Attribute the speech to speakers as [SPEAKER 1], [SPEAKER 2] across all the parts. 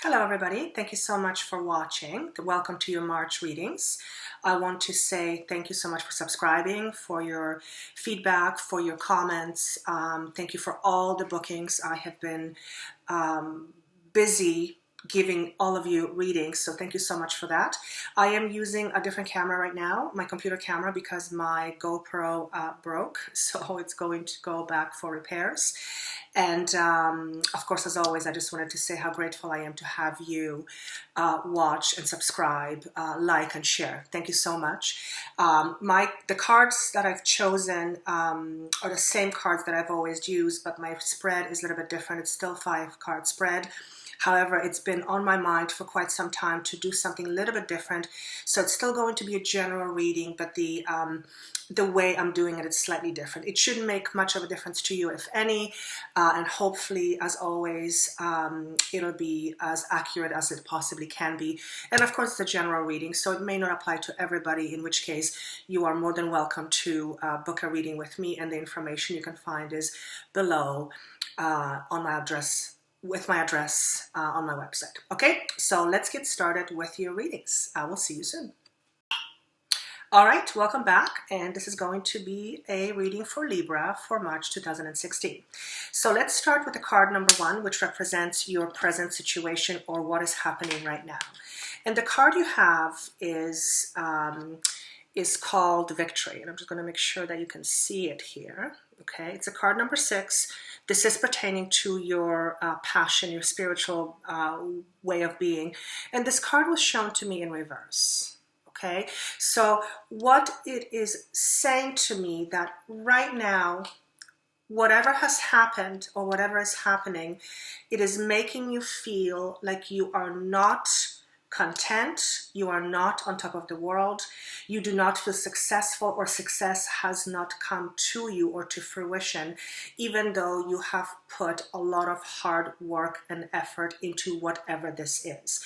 [SPEAKER 1] Hello everybody, thank you so much for watching. Welcome to your March readings. I want to say thank you so much for subscribing, for your feedback, for your comments. Thank you for all the bookings. I have been busy giving all of you readings, so thank you so much for that. I am using a different camera right now, my computer camera, because my GoPro broke, so it's going to go back for repairs. And of course, as always, I just wanted to say how grateful I am to have you watch and subscribe, like and share. Thank you so much. The cards that I've chosen are the same cards that I've always used, but my spread is a little bit different. It's still 5-card spread. However, it's been on my mind for quite some time to do something a little bit different. So it's still going to be a general reading, but the way I'm doing it is slightly different. It shouldn't make much of a difference to you, if any, and hopefully, as always, it'll be as accurate as it possibly can be. And of course, it's a general reading, so it may not apply to everybody, in which case you are more than welcome to book a reading with me, and the information you can find is below on my address, with my address on my website. Okay, so let's get started with your readings. I will see you soon. All right, welcome back, and this is going to be a reading for Libra for March 2016. So let's start with the card number 1, which represents your present situation or what is happening right now. And the card you have is called Victory, and I'm just going to make sure that you can see it here. Okay, it's a card number 6. This is pertaining to your passion, your spiritual way of being, and this card was shown to me in reverse. Okay, so what it is saying to me that right now, whatever has happened or whatever is happening, it is making you feel like you are not content, you are not on top of the world, you do not feel successful, or success has not come to you or to fruition, even though you have put a lot of hard work and effort into whatever this is.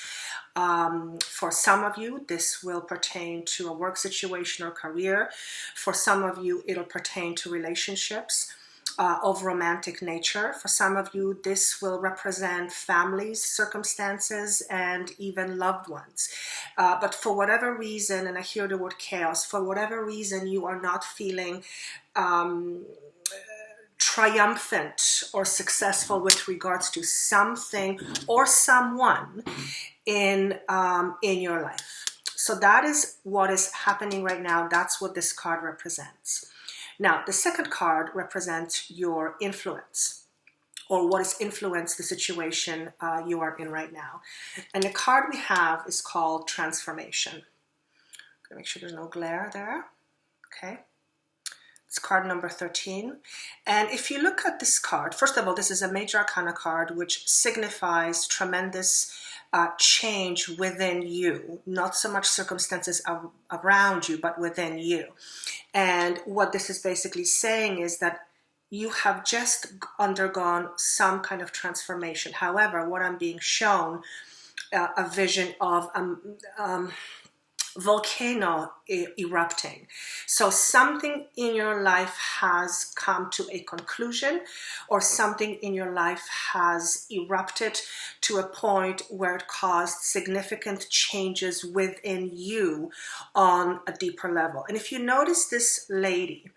[SPEAKER 1] For some of you, this will pertain to a work situation or career. For some of you, it'll pertain to relationships of romantic nature. For some of you, this will represent families, circumstances, and even loved ones. But for whatever reason, and I hear the word chaos, for whatever reason you are not feeling triumphant or successful with regards to something or someone in your life. So that is what is happening right now. That's what this card represents. Now, the second card represents your influence, or what has influenced the situation you are in right now. And the card we have is called Transformation. I'm gonna make sure there's no glare there. Okay. It's card number 13. And if you look at this card, first of all, this is a major arcana card, which signifies tremendous change within you, not so much circumstances around you, but within you. And what this is basically saying is that you have just undergone some kind of transformation. However, what I'm being shown, a vision of volcano erupting. So something in your life has come to a conclusion, or something in your life has erupted to a point where it caused significant changes within you on a deeper level. And if you notice this lady,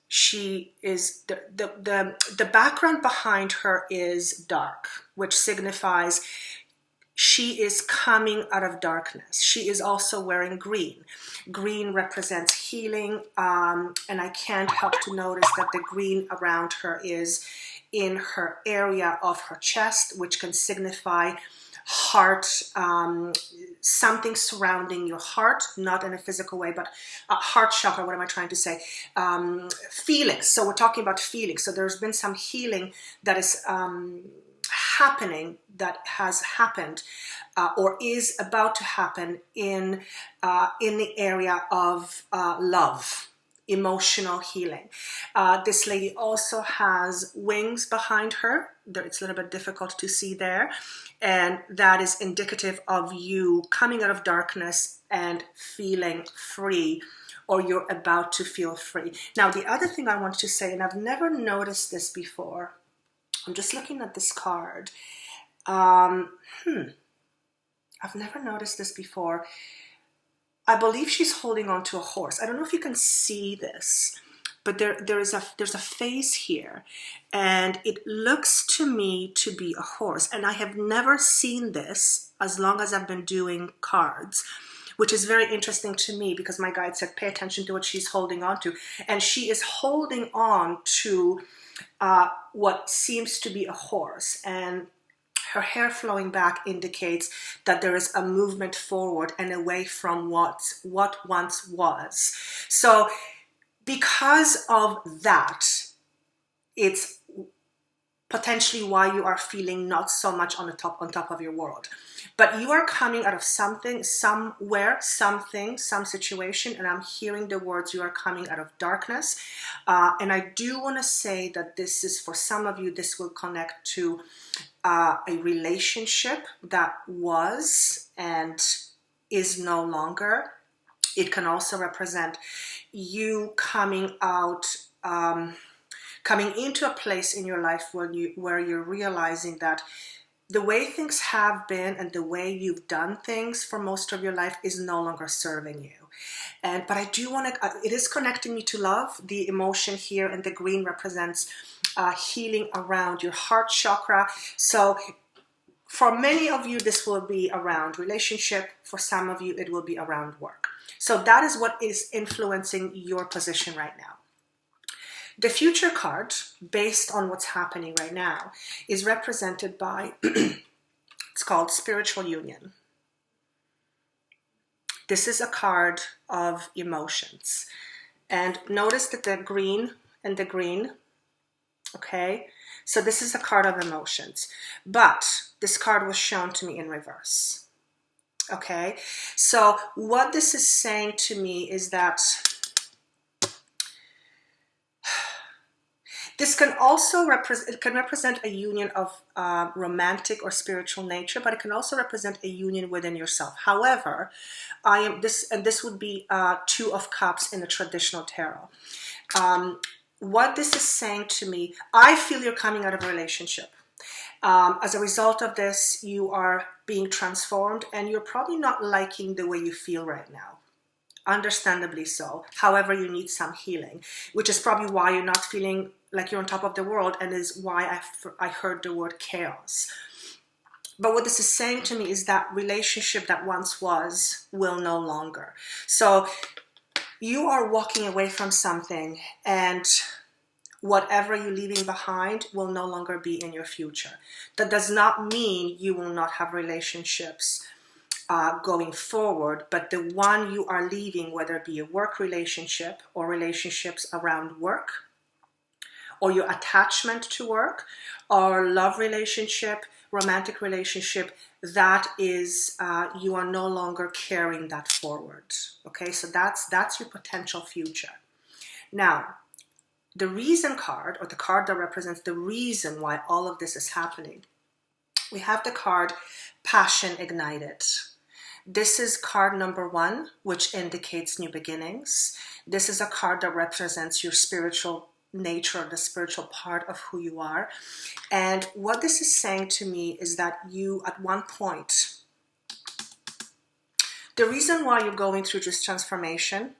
[SPEAKER 1] she is the background behind her is dark, which signifies she is coming out of darkness. She is also wearing green. Green represents healing, and I can't help to notice that the green around her is in her area of her chest, which can signify heart, something surrounding your heart, not in a physical way, but heart chakra. What am I trying to say? Feelings. So we're talking about feelings. So there's been some healing that is happening, that has happened or is about to happen in the area of love, emotional healing. This lady also has wings behind her. It's a little bit difficult to see there, and that is indicative of you coming out of darkness and feeling free, or you're about to feel free. Now, the other thing I wanted to say, and I've never noticed this before, I'm just looking at this card. I've never noticed this before. I believe she's holding on to a horse. I don't know if you can see this, but there's a face here, and it looks to me to be a horse. And I have never seen this as long as I've been doing cards, which is very interesting to me because my guide said, pay attention to what she's holding on to. And she is holding on to what seems to be a horse. And her hair flowing back indicates that there is a movement forward and away from what once was. So because of that, it's potentially why you are feeling not so much on top of your world. But you are coming out of something, somewhere, something, some situation, and I'm hearing the words, you are coming out of darkness. And I do want to say that this is, for some of you, this will connect to a relationship that was and is no longer. It can also represent you coming out, coming into a place in your life where you're realizing that the way things have been and the way you've done things for most of your life is no longer serving you. But I do want to, it is connecting me to love. The emotion here and the green represents healing around your heart chakra. So for many of you, this will be around relationship. For some of you, it will be around work. So that is what is influencing your position right now. The future card, based on what's happening right now, is represented by, it's called Spiritual Union. This is a card of emotions. And notice that the green and the green, okay? So this is a card of emotions. But this card was shown to me in reverse, okay? So what this is saying to me is that this can also represent a union of romantic or spiritual nature, but it can also represent a union within yourself. However, this would be Two of Cups in the traditional tarot. What this is saying to me, I feel you're coming out of a relationship. As a result of this, you are being transformed, and you're probably not liking the way you feel right now. Understandably so. However, you need some healing, which is probably why you're not feeling like you're on top of the world, and is why I heard the word chaos. But what this is saying to me is that relationship that once was will no longer. So you are walking away from something, and whatever you're leaving behind will no longer be in your future. That does not mean you will not have relationships going forward, but the one you are leaving, whether it be a work relationship or relationships around work, or your attachment to work, or love relationship, romantic relationship, that is, you are no longer carrying that forward. Okay, so that's your potential future. Now, the reason card, or the card that represents the reason why all of this is happening, we have the card Passion Ignited. This is card number 1, which indicates new beginnings. This is a card that represents your spiritual nature, the spiritual part of who you are. And what this is saying to me is that you, at one point, the reason why you're going through this transformation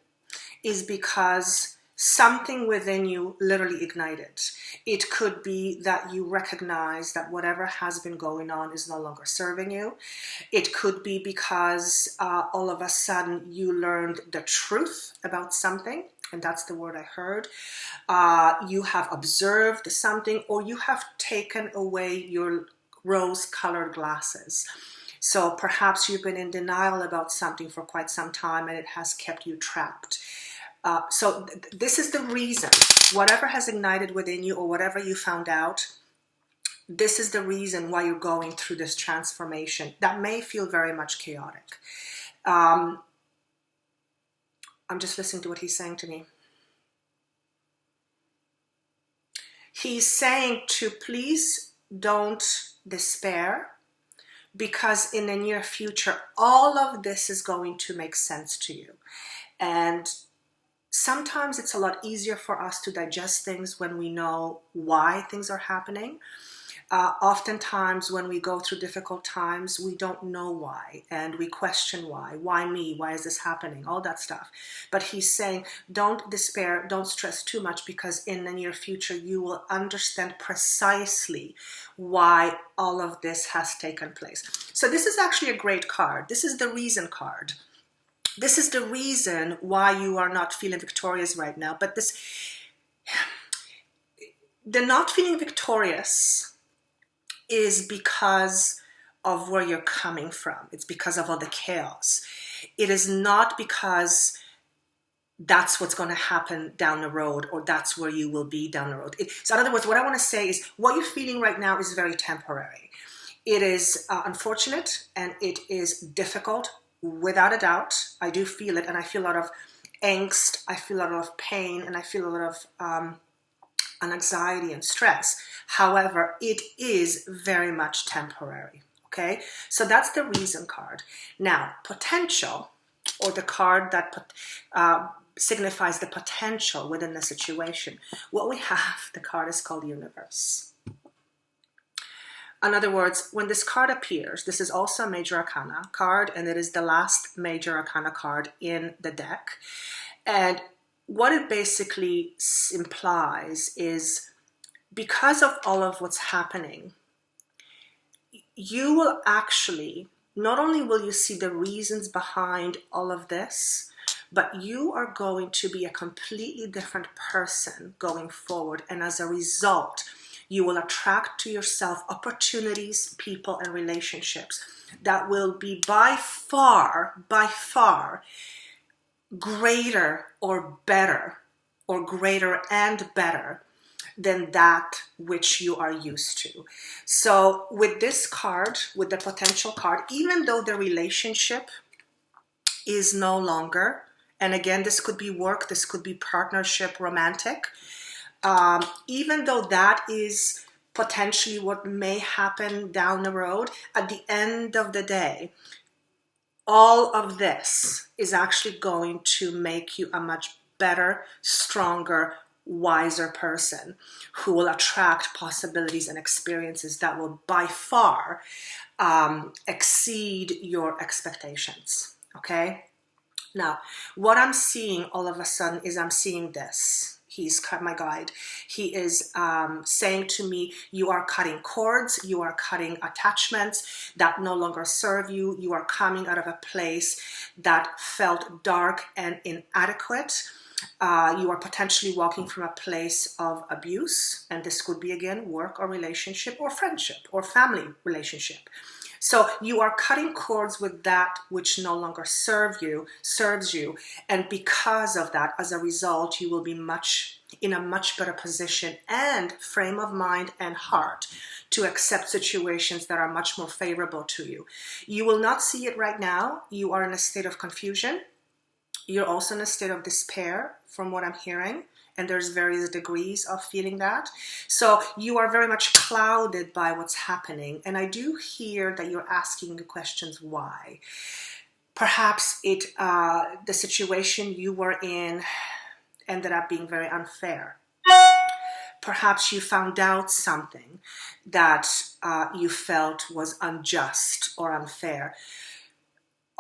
[SPEAKER 1] is because something within you literally ignited. It could be that you recognize that whatever has been going on is no longer serving you. It could be because all of a sudden you learned the truth about something, and that's the word I heard. You have observed something, or you have taken away your rose-colored glasses. So perhaps you've been in denial about something for quite some time, and it has kept you trapped. So this is the reason, whatever has ignited within you or whatever you found out, this is the reason why you're going through this transformation that may feel very much chaotic. I'm just listening to what he's saying to me. He's saying to please don't despair, because in the near future, all of this is going to make sense to you. And sometimes it's a lot easier for us to digest things when we know why things are happening. Oftentimes when we go through difficult times, we don't know why, and we question why me, why is this happening, all that stuff. But he's saying, don't despair, don't stress too much, because in the near future you will understand precisely why all of this has taken place. So this is actually a great card. This is the reason card. This is the reason why you are not feeling victorious right now. But the not feeling victorious is because of where you're coming from. It's because of all the chaos. It is not because that's what's going to happen down the road, or that's where you will be down the road. So in other words, what I want to say is what you're feeling right now is very temporary. It is unfortunate and it is difficult, without a doubt. I do feel it, and I feel a lot of angst, I feel a lot of pain, and I feel a lot of anxiety and stress. However, it is very much temporary. Okay, so that's the reason card. Now, potential, or the card that signifies the potential within the situation. What we have, the card is called Universe. In other words, when this card appears, this is also a Major Arcana card, and it is the last Major Arcana card in the deck. And what it basically implies is, because of all of what's happening, you will actually, not only will you see the reasons behind all of this, but you are going to be a completely different person going forward. And as a result, you will attract to yourself opportunities, people, and relationships that will be by far greater or better, or greater and better than that which you are used to. So with this card, with the potential card, even though the relationship is no longer, and again, this could be work, this could be partnership, romantic, even though that is potentially what may happen down the road, at the end of the day, all of this is actually going to make you a much better, stronger, wiser person who will attract possibilities and experiences that will by far exceed your expectations. Okay? Now, what I'm seeing all of a sudden is I'm seeing this. He's my guide. He is saying to me, you are cutting cords, you are cutting attachments that no longer serve you. You are coming out of a place that felt dark and inadequate. You are potentially walking from a place of abuse, and this could be, again, work or relationship or friendship or family relationship. So you are cutting cords with that which no longer serves you, and because of that, as a result, you will be in a much better position and frame of mind and heart to accept situations that are much more favorable to you. You will not see it right now. You are in a state of confusion. You're also in a state of despair, from what I'm hearing. And there's various degrees of feeling that. So you are very much clouded by what's happening. And I do hear that you're asking the questions why. Perhaps the situation you were in ended up being very unfair. Perhaps you found out something that you felt was unjust or unfair.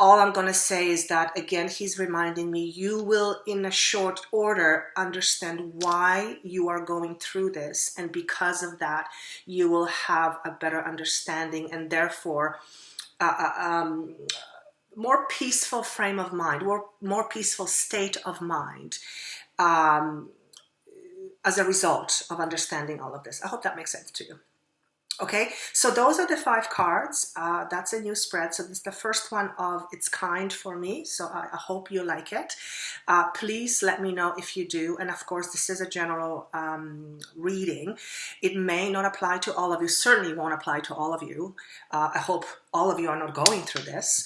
[SPEAKER 1] All I'm going to say is that, again, he's reminding me, you will, in a short order, understand why you are going through this. And because of that, you will have a better understanding and therefore more peaceful frame of mind, more peaceful state of mind as a result of understanding all of this. I hope that makes sense to you. Okay, so those are the 5 cards. That's a new spread. So this is the first one of its kind for me. So I hope you like it. Please let me know if you do. And of course, this is a general reading. It may not apply to all of you. Certainly won't apply to all of you. I hope all of you are not going through this.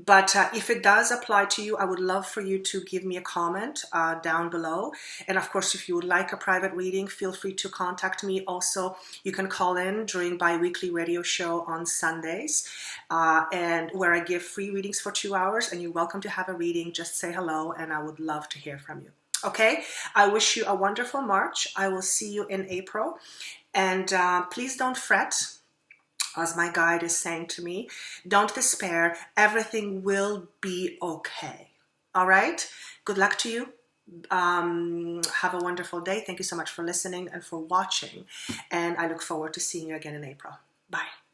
[SPEAKER 1] But if it does apply to you, I would love for you to give me a comment down below. And of course, if you would like a private reading, feel free to contact me. Also, you can call in during bi-weekly radio show on Sundays, and where I give free readings for 2 hours. And you're welcome to have a reading. Just say hello, and I would love to hear from you. Okay, I wish you a wonderful March. I will see you in April. And please don't fret, as my guide is saying to me. Don't despair. Everything will be okay. All right? Good luck to you. Have a wonderful day. Thank you so much for listening and for watching. And I look forward to seeing you again in April. Bye.